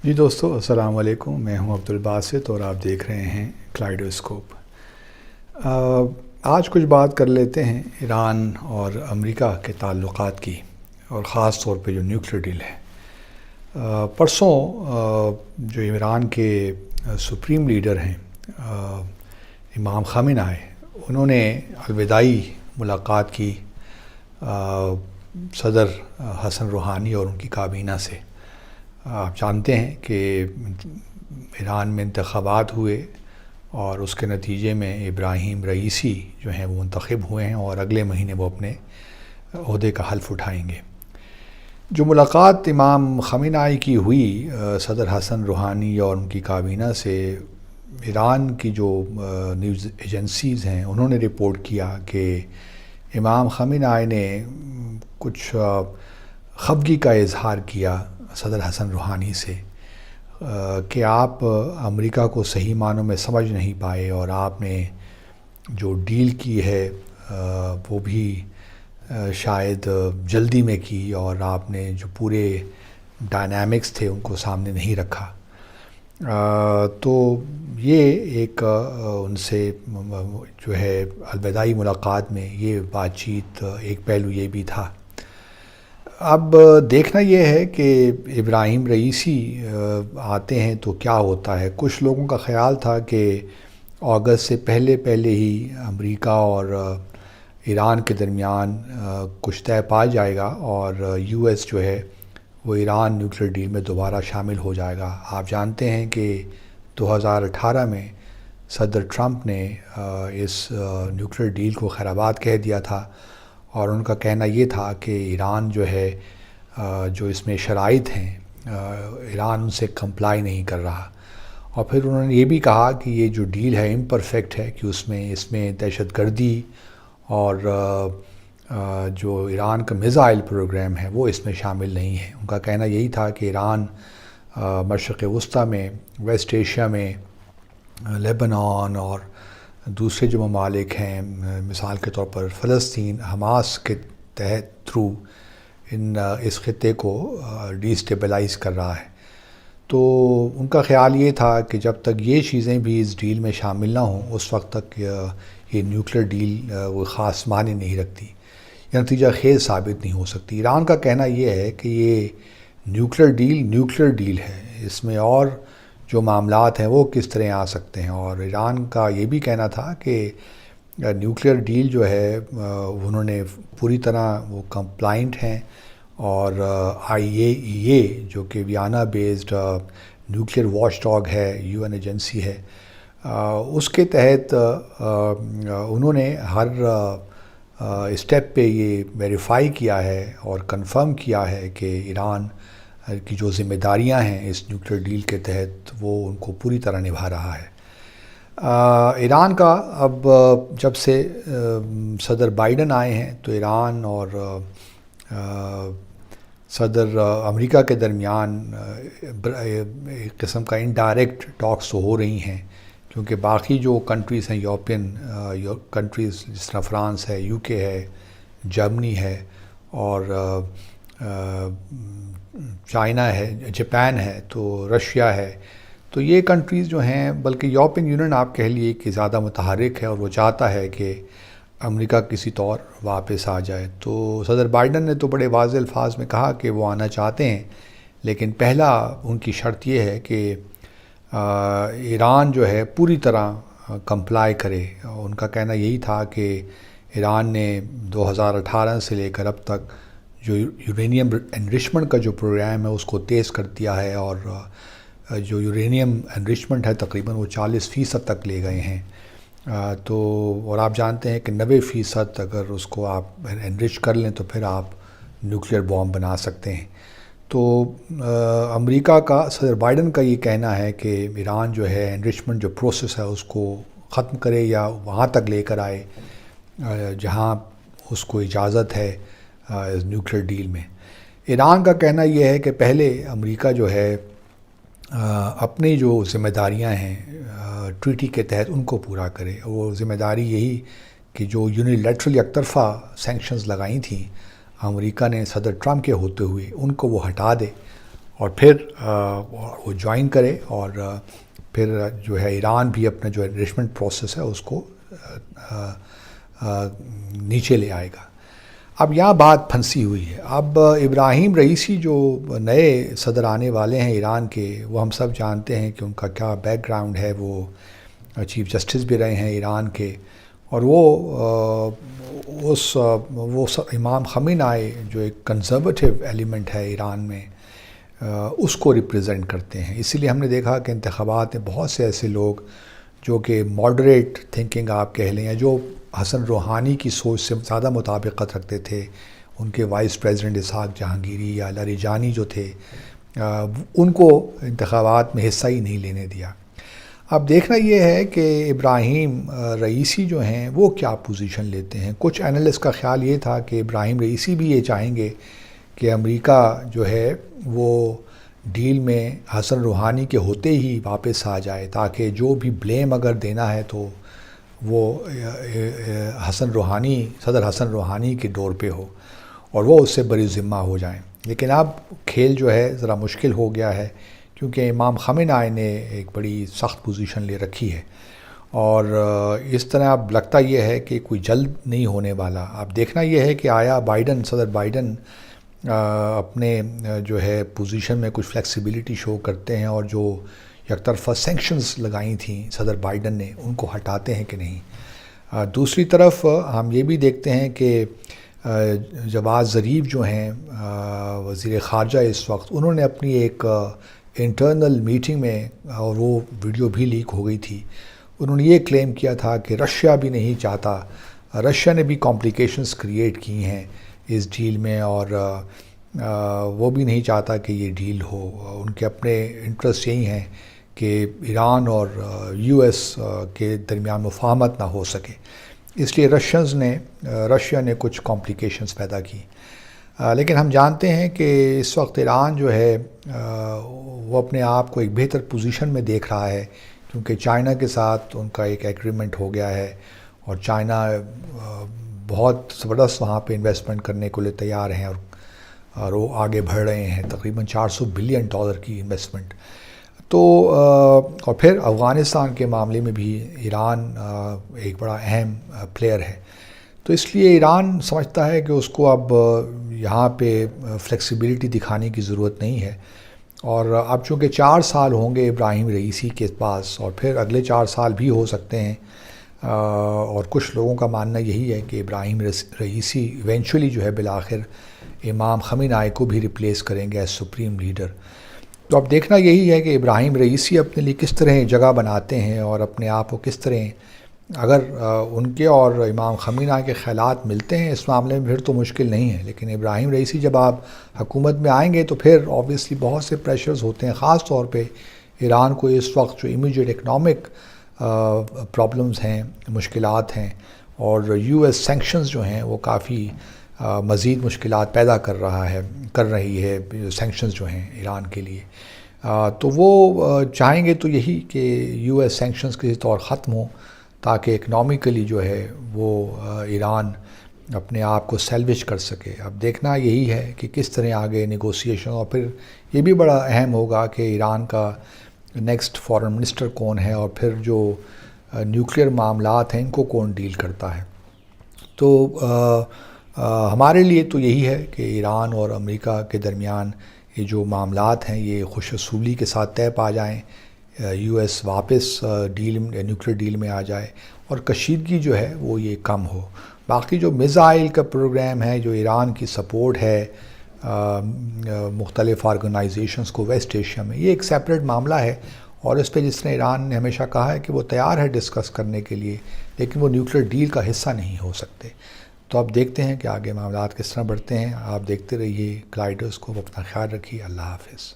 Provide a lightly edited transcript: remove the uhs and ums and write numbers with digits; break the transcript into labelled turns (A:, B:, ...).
A: جی دوستو، السلام علیکم. میں ہوں عبدالباسط اور آپ دیکھ رہے ہیں کلائڈوسکوپ. آج کچھ بات کر لیتے ہیں ایران اور امریکہ کے تعلقات کی، اور خاص طور پہ جو نیوکلیر ڈیل ہے. پرسوں جو ایران کے سپریم لیڈر ہیں امام خامنہ آئے، انہوں نے الوداعی ملاقات کی صدر حسن روحانی اور ان کی کابینہ سے. آپ جانتے ہیں کہ ایران میں انتخابات ہوئے اور اس کے نتیجے میں ابراہیم رئیسی جو ہیں وہ منتخب ہوئے ہیں، اور اگلے مہینے وہ اپنے عہدے کا حلف اٹھائیں گے. جو ملاقات امام خامنہ کی ہوئی صدر حسن روحانی اور ان کی کابینہ سے، ایران کی جو نیوز ایجنسیز ہیں انہوں نے رپورٹ کیا کہ امام خامنہ نے کچھ خفگی کا اظہار کیا صدر حسن روحانی سے کہ آپ امریکہ کو صحیح معنوں میں سمجھ نہیں پائے، اور آپ نے جو ڈیل کی ہے وہ بھی شاید جلدی میں کی، اور آپ نے جو پورے ڈائنامکس تھے ان کو سامنے نہیں رکھا. تو یہ ایک ان سے جو ہے الوداعی ملاقات میں یہ بات چیت، ایک پہلو یہ بھی تھا. اب دیکھنا یہ ہے کہ ابراہیم رئیسی آتے ہیں تو کیا ہوتا ہے. کچھ لوگوں کا خیال تھا کہ اگست سے پہلے ہی امریکہ اور ایران کے درمیان کچھ طے پا جائے گا، اور یو ایس جو ہے وہ ایران نیوکلیر ڈیل میں دوبارہ شامل ہو جائے گا. آپ جانتے ہیں کہ 2018 میں صدر ٹرمپ نے اس نیوکلیر ڈیل کو خرابات کہہ دیا تھا، اور ان کا کہنا یہ تھا کہ ایران جو ہے جو اس میں شرائط ہیں ایران ان سے کمپلائی نہیں کر رہا. اور پھر انہوں نے یہ بھی کہا کہ یہ جو ڈیل ہے امپرفیکٹ ہے، کہ اس میں دہشت گردی اور جو ایران کا میزائل پروگرام ہے وہ اس میں شامل نہیں ہے. ان کا کہنا یہی تھا کہ ایران مشرق وسطیٰ میں، ویسٹ ایشیا میں، لیبنان اور دوسرے جو ممالک ہیں، مثال کے طور پر فلسطین، حماس کے تحت تھرو اس خطے کو ڈی اسٹیبلائز کر رہا ہے. تو ان کا خیال یہ تھا کہ جب تک یہ چیزیں بھی اس ڈیل میں شامل نہ ہوں اس وقت تک یہ نیوکلیر ڈیل وہ خاص معنی نہیں رکھتی، یہ نتیجہ خیز ثابت نہیں ہو سکتی. ایران کا کہنا یہ ہے کہ یہ نیوکلیر ڈیل ہے، اس میں اور جو معاملات ہیں وہ کس طرح آ سکتے ہیں. اور ایران کا یہ بھی کہنا تھا کہ نیوکلیر ڈیل جو ہے انہوں نے پوری طرح وہ کمپلائنٹ ہیں، اور IAEA جو کہ Vienna based nuclear watch dog ہے، UN ایجنسی ہے، اس کے تحت انہوں نے ہر اسٹیپ پہ یہ ویریفائی کیا ہے اور کنفرم کیا ہے کہ ایران کی جو ذمہ داریاں ہیں اس نیوکلیر ڈیل کے تحت وہ ان کو پوری طرح نبھا رہا ہے. ایران کا اب جب سے صدر بائیڈن آئے ہیں تو ایران اور صدر امریکہ کے درمیان ایک قسم کا انڈائریکٹ ٹاکس تو ہو رہی ہیں، کیونکہ باقی جو کنٹریز ہیں یورپین کنٹریز جس طرح فرانس ہے، UK ہے، جرمنی ہے، اور چائنا ہے، جاپان ہے، تو رشیا ہے. تو یہ کنٹریز جو ہیں، بلکہ یورپین یونین آپ کہہ لیے کہ زیادہ متحرک ہے، اور وہ چاہتا ہے کہ امریکہ کسی طور واپس آ جائے. تو صدر بائیڈن نے تو بڑے واضح الفاظ میں کہا کہ وہ آنا چاہتے ہیں، لیکن پہلا ان کی شرط یہ ہے کہ ایران جو ہے پوری طرح کمپلائی کرے. ان کا کہنا یہی تھا کہ ایران نے 2018 سے لے کر اب تک جو یورینیم انرچمنٹ کا جو پروگرام ہے اس کو تیز کر دیا ہے، اور جو یورینیم انرچمنٹ ہے تقریباً وہ 40% تک لے گئے ہیں. تو اور آپ جانتے ہیں کہ 90% اگر اس کو آپ انرچ کر لیں تو پھر آپ نیوکلیر بام بنا سکتے ہیں. تو امریکہ کا صدر بائیڈن کا یہ کہنا ہے کہ ایران جو ہے انرچمنٹ جو پروسیس ہے اس کو ختم کرے، یا وہاں تک لے کر آئے جہاں اس کو اجازت ہے نیوکلیر ڈیل میں. ایران کا کہنا یہ ہے کہ پہلے امریکہ جو ہے اپنی جو ذمہ داریاں ہیں ٹریٹی کے تحت ان کو پورا کرے. وہ ذمہ داری یہی کہ جو یونیلیٹرل یک طرفہ سینکشنز لگائی تھیں امریکہ نے صدر ٹرمپ کے ہوتے ہوئے، ان کو وہ ہٹا دے، اور پھر وہ جوائن کرے اور پھر جو ہے ایران بھی اپنا جو انریچمنٹ پروسیس ہے اس کو نیچے لے آئے گا۔ اب یہاں بات پھنسی ہوئی ہے۔ اب ابراہیم رئیسی جو نئے صدر آنے والے ہیں ایران کے، وہ ہم سب جانتے ہیں کہ ان کا کیا بیک گراؤنڈ ہے۔ وہ چیف جسٹس بھی رہے ہیں ایران کے، اور وہ امام خامنہ جو ایک کنزرویٹو ایلیمنٹ ہے ایران میں، اس کو ریپریزنٹ کرتے ہیں۔ اسی لیے ہم نے دیکھا کہ انتخابات میں بہت سے ایسے لوگ جو کہ ماڈریٹ تھنکنگ آپ کہہ لیں، یا جو حسن روحانی کی سوچ سے زیادہ مطابقت رکھتے تھے، ان کے وائس پریزیڈنٹ اسحاق جہانگیری یا لاریجانی جو تھے، ان کو انتخابات میں حصہ ہی نہیں لینے دیا۔ اب دیکھنا یہ ہے کہ ابراہیم رئیسی جو ہیں وہ کیا پوزیشن لیتے ہیں۔ کچھ اینالسٹ کا خیال یہ تھا کہ ابراہیم رئیسی بھی یہ چاہیں گے کہ امریکہ جو ہے وہ ڈیل میں حسن روحانی کے ہوتے ہی واپس آ جائے، تاکہ جو بھی بلیم اگر دینا ہے تو وہ صدر حسن روحانی کے ڈور پہ ہو اور وہ اس سے بری ذمہ ہو جائیں۔ لیکن اب کھیل جو ہے ذرا مشکل ہو گیا ہے، کیونکہ امام خامنہ نے ایک بڑی سخت پوزیشن لے رکھی ہے، اور اس طرح اب لگتا یہ ہے کہ کوئی جلد نہیں ہونے والا۔ اب دیکھنا یہ ہے کہ آیا صدر بائیڈن اپنے جو ہے پوزیشن میں کچھ فلیکسیبلٹی شو کرتے ہیں، اور جو یک طرفہ سینکشنز لگائی تھیں صدر بائیڈن نے ان کو ہٹاتے ہیں کہ نہیں۔ دوسری طرف ہم یہ بھی دیکھتے ہیں کہ جواد ظریف جو ہیں وزیر خارجہ اس وقت، انہوں نے اپنی ایک انٹرنل میٹنگ میں، اور وہ ویڈیو بھی لیک ہو گئی تھی، انہوں نے یہ کلیم کیا تھا کہ رشیا بھی نہیں چاہتا، رشیا نے بھی کمپلیکیشنز کریٹ کی ہیں اس ڈیل میں، اور وہ بھی نہیں چاہتا کہ یہ ڈیل ہو۔ ان کے اپنے انٹرسٹ یہی ہیں کہ ایران اور یو ایس کے درمیان مفاہمت نہ ہو سکے، اس لیے رشیا نے کچھ کمپلیکیشنز پیدا کی۔ لیکن ہم جانتے ہیں کہ اس وقت ایران جو ہے وہ اپنے آپ کو ایک بہتر پوزیشن میں دیکھ رہا ہے، کیونکہ چائنا کے ساتھ ان کا ایک ایگریمنٹ ہو گیا ہے، اور چائنا بہت زبردست وہاں پہ انویسٹمنٹ کرنے کو لیے تیار ہیں، اور وہ آگے بڑھ رہے ہیں، تقریباً $400 بلین کی انویسٹمنٹ۔ تو اور پھر افغانستان کے معاملے میں بھی ایران ایک بڑا اہم پلیئر ہے، تو اس لیے ایران سمجھتا ہے کہ اس کو اب یہاں پہ فلیکسیبلٹی دکھانے کی ضرورت نہیں ہے، اور اب چونکہ 4 سال ہوں گے ابراہیم رئیسی کے پاس، اور پھر اگلے 4 سال بھی ہو سکتے ہیں، اور کچھ لوگوں کا ماننا یہی ہے کہ ابراہیم رئیسی ایونچولی جو ہے بالآخر امام خامنہ کو بھی ریپلیس کریں گے ایز سپریم لیڈر۔ تو اب دیکھنا یہی ہے کہ ابراہیم رئیسی اپنے لیے کس طرح جگہ بناتے ہیں، اور اپنے آپ کو کس طرح، اگر ان کے اور امام خامنہ کے خیالات ملتے ہیں اس معاملے میں، پھر تو مشکل نہیں ہے۔ لیکن ابراہیم رئیسی جب آپ حکومت میں آئیں گے تو پھر آبویسلی بہت سے پریشرز ہوتے ہیں، خاص طور پہ ایران کو اس وقت جو امیجیٹ اکنامک پرابلمز ہیں، مشکلات ہیں، اور یو ایس سینکشنز جو ہیں وہ کافی مزید مشکلات پیدا کر رہی ہے سینکشنز جو ہیں ایران کے لیے۔ تو وہ چاہیں گے تو یہی کہ یو ایس سینکشنز کسی طور ختم ہوں، تاکہ اکنامکلی جو ہے وہ ایران اپنے آپ کو سیلویج کر سکے۔ اب دیکھنا یہی ہے کہ کس طرح آگے نیگوسیشن، اور پھر یہ بھی بڑا اہم ہوگا کہ ایران کا نیکسٹ فارن منسٹر کون ہے، اور پھر جو نیوکلیئر معاملات ہیں ان کو کون ڈیل کرتا ہے۔ تو ہمارے لیے تو یہی ہے کہ ایران اور امریکہ کے درمیان یہ جو معاملات ہیں یہ خوش اصولی کے ساتھ طے پا جائیں، یو ایس واپس نیوکلیئر ڈیل میں آ جائے، اور کشیدگی جو ہے وہ یہ کم ہو۔ باقی جو میزائل کا پروگرام ہے، جو ایران کی سپورٹ ہے مختلف آرگنائزیشنز کو ویسٹ ایشیا میں، یہ ایک سیپریٹ معاملہ ہے، اور اس پہ جس نے ایران نے ہمیشہ کہا ہے کہ وہ تیار ہے ڈسکس کرنے کے لیے، لیکن وہ نیوکلیئر ڈیل کا حصہ نہیں ہو سکتے۔ تو اب دیکھتے ہیں کہ آگے معاملات کس طرح بڑھتے ہیں۔ آپ دیکھتے رہیے گلائیڈرز کو، اپنا خیال رکھیے۔ اللہ حافظ۔